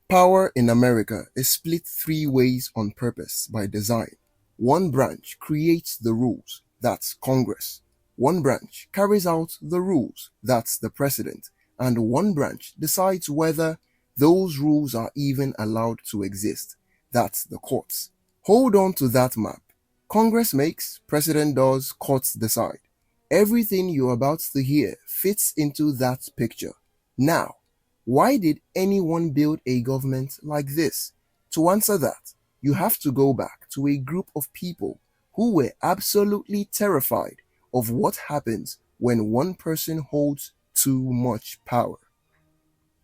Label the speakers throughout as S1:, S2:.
S1: Power in America is split three ways on purpose by design. One branch creates the rules, that's Congress. One branch carries out the rules, that's the president. And one branch decides whether those rules are even allowed to exist, that's the courts. Hold on to that map. Congress makes, president does, courts decide. Everything you're about to hear fits into that picture. Now, why did anyone build a government like this? To answer that, you have to go back to a group of people who were absolutely terrified of what happens when one person holds too much power.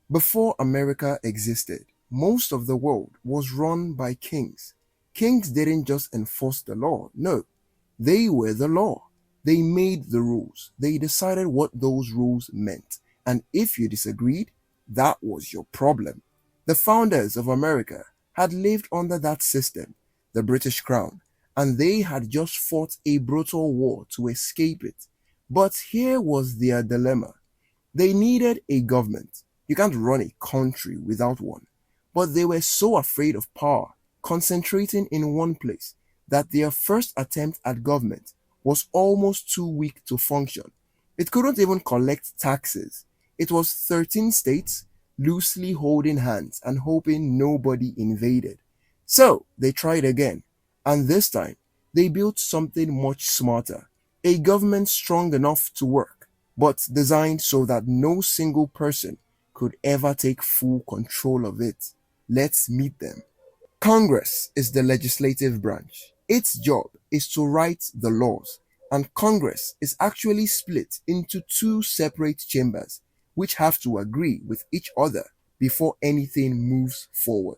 S1: Before America existed, most of the world was run by kings. Kings didn't just enforce the law, no, they were the law. They made the rules. They decided what those rules meant. And if you disagreed, that was your problem. The founders of America had lived under that system, the British Crown, and they had just fought a brutal war to escape it. But here was their dilemma. They needed a government. You can't run a country without one. But they were so afraid of power concentrating in one place that their first attempt at government was almost too weak to function. It couldn't even collect taxes. It was 13 states loosely holding hands and hoping nobody invaded. So they tried again, and this time they built something much smarter, a government strong enough to work, but designed so that no single person could ever take full control of it. Let's meet them. Congress is the legislative branch. Its job is to write the laws, and Congress is actually split into two separate chambers, which have to agree with each other before anything moves forward.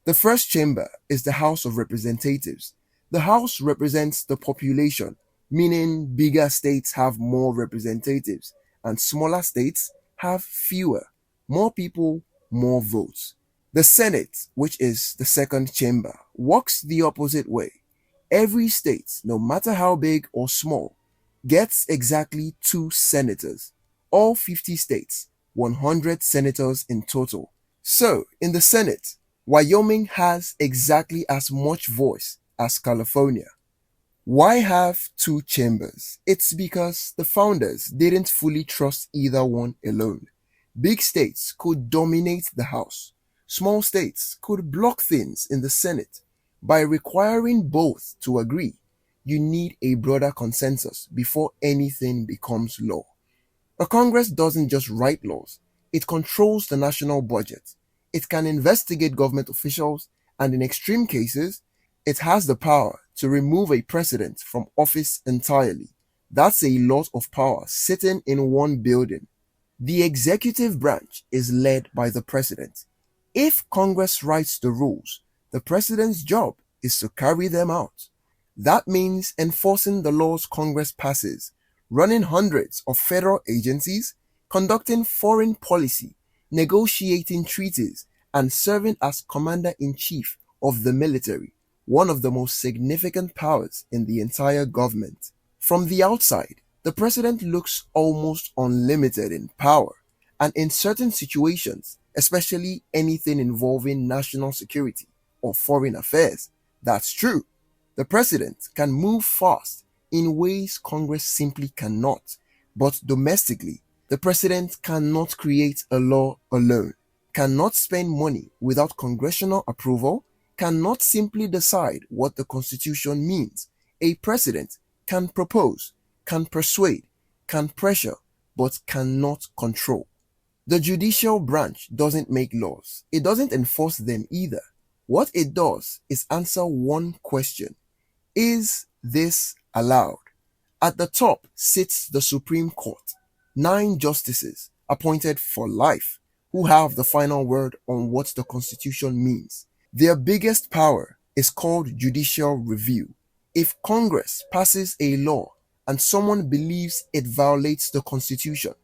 S1: The first chamber is the House of Representatives. The House represents the population, meaning bigger states have more representatives, and smaller states have fewer. More people, more votes. The Senate, which is the second chamber, works the opposite way. Every state, no matter how big or small, gets exactly 2 senators. All 50 states, 100 senators in total. So, in the Senate, Wyoming has exactly as much voice as California. Why have 2 chambers? It's because the founders didn't fully trust either one alone. Big states could dominate the House. Small states could block things in the Senate. By requiring both to agree, you need a broader consensus before anything becomes law. A Congress doesn't just write laws, it controls the national budget. It can investigate government officials, and in extreme cases, it has the power to remove a president from office entirely. That's a lot of power sitting in one building. The executive branch is led by the president. If Congress writes the rules, the president's job is to carry them out. That means enforcing the laws Congress passes, running hundreds of federal agencies, conducting foreign policy, negotiating treaties, and serving as commander-in-chief of the military, one of the most significant powers in the entire government. From the outside, the president looks almost unlimited in power, and in certain situations, especially anything involving national security or foreign affairs, that's true. The president can move fast in ways Congress simply cannot. But domestically, the president cannot create a law alone, cannot spend money without congressional approval, cannot simply decide what the Constitution means. A president can propose, can persuade, can pressure, but cannot control. The judicial branch doesn't make laws. It doesn't enforce them either. What it does is answer one question. Is this allowed? At the top sits the Supreme Court, 9 justices appointed for life who have the final word on what the Constitution means. Their biggest power is called judicial review. If Congress passes a law and someone believes it violates the Constitution,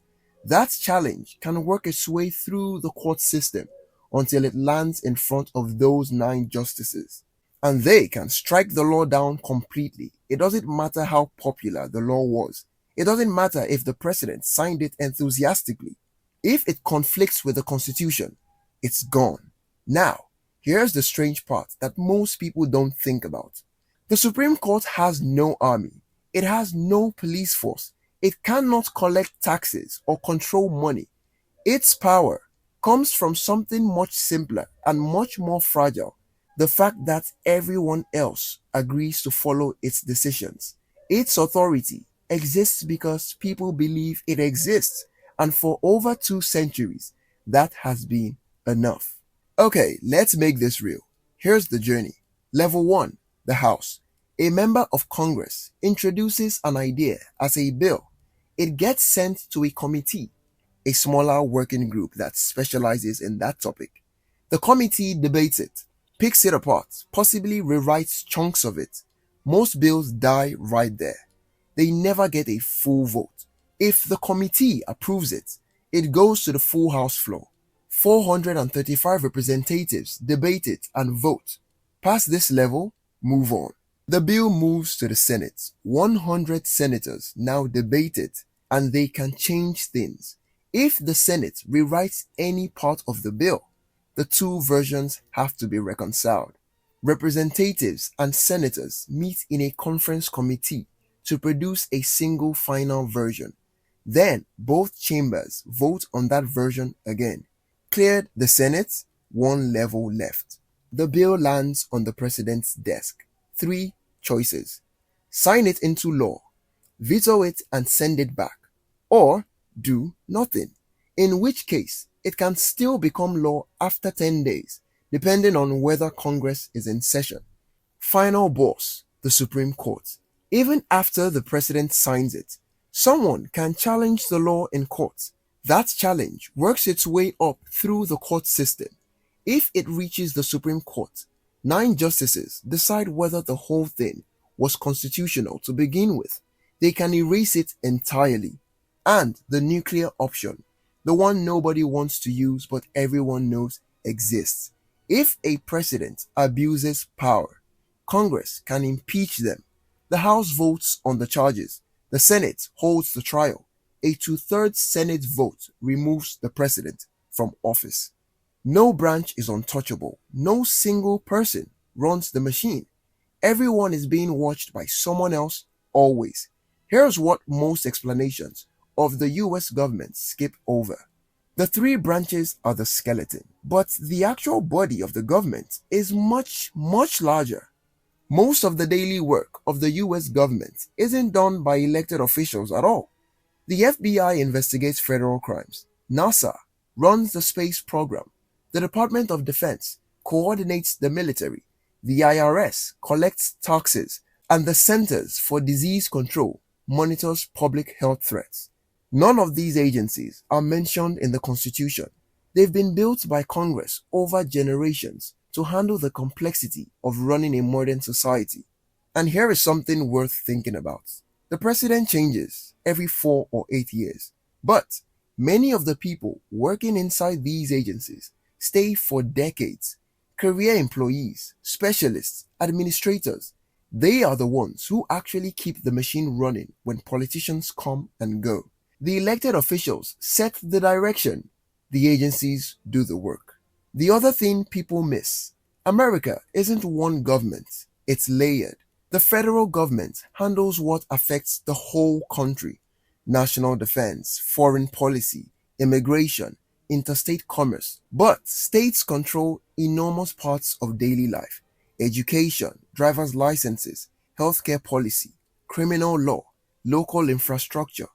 S1: that challenge can work its way through the court system until it lands in front of those 9 justices. And they can strike the law down completely. It doesn't matter how popular the law was. It doesn't matter if the president signed it enthusiastically. If it conflicts with the Constitution, it's gone. Now, here's the strange part that most people don't think about. The Supreme Court has no army. It has no police force. It cannot collect taxes or control money. Its power comes from something much simpler and much more fragile: the fact that everyone else agrees to follow its decisions. Its authority exists because people believe it exists, and for over 2 centuries, that has been enough. Okay, let's make this real. Here's the journey. Level 1: the House. A member of Congress introduces an idea as a bill. It gets sent to a committee, a smaller working group that specializes in that topic. The committee debates it, picks it apart, possibly rewrites chunks of it. Most bills die right there. They never get a full vote. If the committee approves it, it goes to the full House floor. 435 representatives debate it and vote. Past this level, move on. The bill moves to the Senate. 100 senators now debate it, and they can change things. If the Senate rewrites any part of the bill, the two versions have to be reconciled. Representatives and senators meet in a conference committee to produce a single final version. Then both chambers vote on that version again. Cleared the Senate, one level left. The bill lands on the president's desk. 3 choices: sign it into law, veto it and send it back, or do nothing, in which case it can still become law after 10 days, depending on whether Congress is in session. Final boss: the Supreme Court. Even after the president signs it, someone can challenge the law in court. That challenge works its way up through the court system. If it reaches the Supreme Court, 9 justices decide whether the whole thing was constitutional to begin with. They can erase it entirely. And the nuclear option, the one nobody wants to use but everyone knows exists. If a president abuses power, Congress can impeach them. The House votes on the charges. The Senate holds the trial. A 2/3 Senate vote removes the president from office. No branch is untouchable. No single person runs the machine. Everyone is being watched by someone else always. Here's what most explanations of the US government skip over. The 3 branches are the skeleton, but the actual body of the government is much, much larger. Most of the daily work of the US government isn't done by elected officials at all. The FBI investigates federal crimes. NASA runs the space program. The Department of Defense coordinates the military. The IRS collects taxes, and the Centers for Disease Control monitors public health threats. None of these agencies are mentioned in the Constitution. They've been built by Congress over generations to handle the complexity of running a modern society. And here is something worth thinking about. The president changes every 4 or 8 years, but many of the people working inside these agencies stay for decades. Career employees, specialists, administrators, they are the ones who actually keep the machine running when politicians come and go. The elected officials set the direction. The agencies do the work. The other thing people miss: America isn't one government, it's layered. The federal government handles what affects the whole country: national defense, foreign policy, immigration, interstate commerce. But states control enormous parts of daily life: education, driver's licenses, healthcare policy, criminal law, local infrastructure.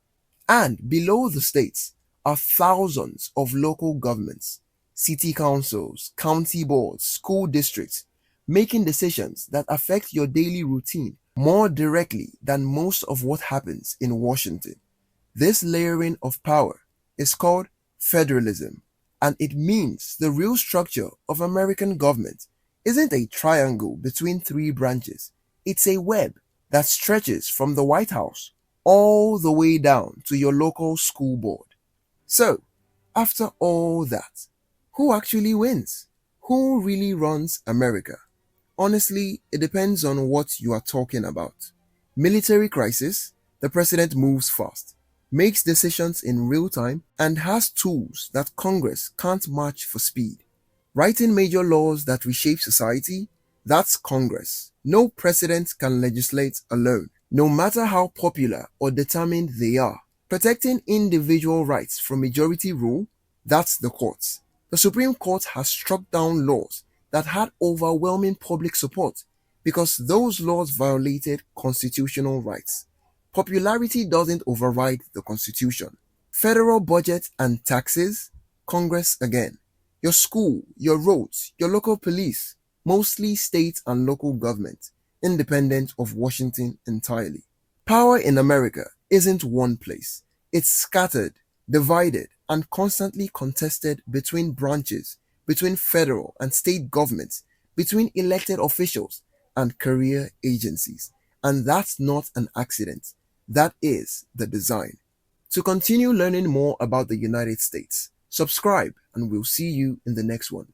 S1: And below the states are thousands of local governments, city councils, county boards, school districts, making decisions that affect your daily routine more directly than most of what happens in Washington. This layering of power is called federalism, and it means the real structure of American government isn't a triangle between 3 branches. It's a web that stretches from the White House all the way down to your local school board. So, after all that, who actually wins? Who really runs America? Honestly, it depends on what you are talking about. Military crisis: the president moves fast, makes decisions in real time, and has tools that Congress can't match for speed. Writing major laws that reshape society, that's Congress. No president can legislate alone, no matter how popular or determined they are. Protecting individual rights from majority rule, that's the courts. The Supreme Court has struck down laws that had overwhelming public support because those laws violated constitutional rights. Popularity doesn't override the Constitution. Federal budget and taxes, Congress again. Your school, your roads, your local police, mostly state and local government, independent of Washington entirely. Power in America isn't one place. It's scattered, divided, and constantly contested between branches, between federal and state governments, between elected officials and career agencies. And that's not an accident. That is the design. To continue learning more about the United States, subscribe and we'll see you in the next one.